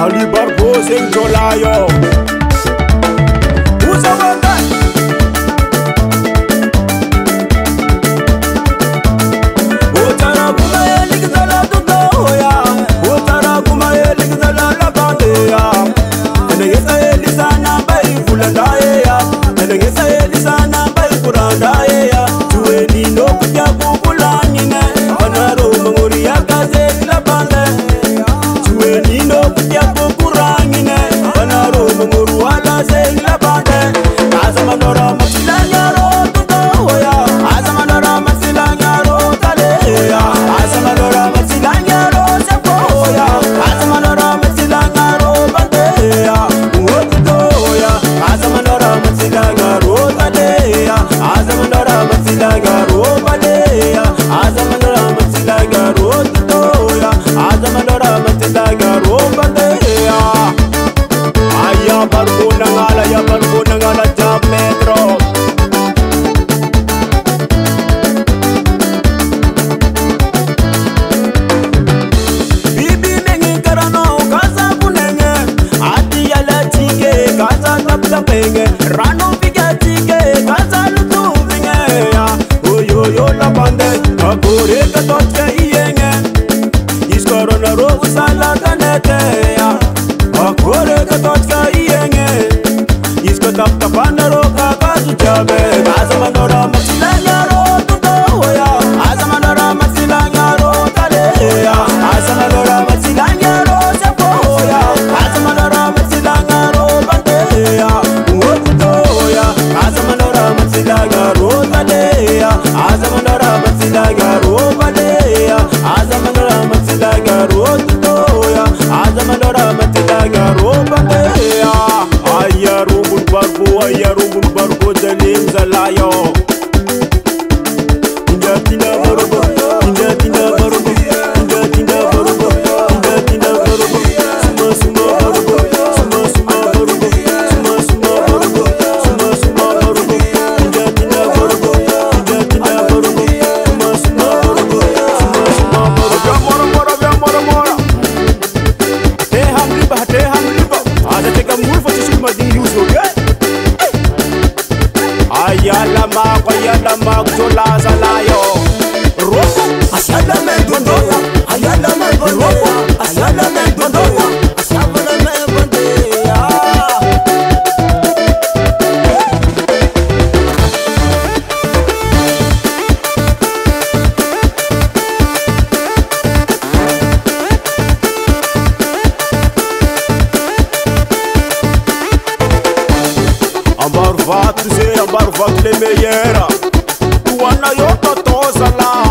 Ali Barbosa em Jolayo. Usa banda. Otara kuma ele kizala tutoya. Otara kuma ele kizala la bandeya. Enegesa ele sana bai fuladaye ya. Enegesa ele sana bai kuradaye ya. Tueni no kya kukulani ne. Anaro mangori ya kaze la bande. Tueni no kya kukurani ne. Anaro mangori wala se la bande. Azama dora masilanya ro tutoya. Azama dora masilanya ro taleya. Azama dora masilanya ro sepoya. Azama dora masilanya ro bandeya. Tutoya. Azama dora masilanya ro taleya. Azama dora masilanya ro bandeya. Azama dora masilanya ro tutoya. Azama dora masilanya ro bandeya. Aya bargona ngala jam metro. Bibi nengi karano kaza kunenge. Ati yala chike kaza tapenge. Rano piga chike kaza lutu vinge. Oyo yo la bande akore ka toche iyenge. Iskorona ro usala kanete ya. Akore ka toche iyenge. Isko tap tapana ro ka kazu chabe. Azama dora masilanya ro tutoya. Azama dora masilanya ro taleya. Azama dora masilanya ro sepoya. Azama dora masilanya ro bandeya. Tutoya. Azama dora masilanya ro taleya. Azama dora masilanya ro bandeya. Azama dora masilanya ro tutoya. Azama dora masilanya ro bandeya. Aya rubun barbo jalim zalayo. Injatina barbo, injatina barbo, injatina barbo, injatina barbo. Suma suma barbo, suma suma barbo, suma suma barbo, suma suma barbo. Injatina barbo, injatina barbo, suma suma barbo, suma suma barbo. Mora. Te ham liba. Ada teka mulfa sisuma di yuso ge. Ayala mak jola zalayo. Roko asala me dondo. Ayala me dondo. Asala me dondo. Asala me dondo. Ambar vat le meilleur. Tu wana yo to zala.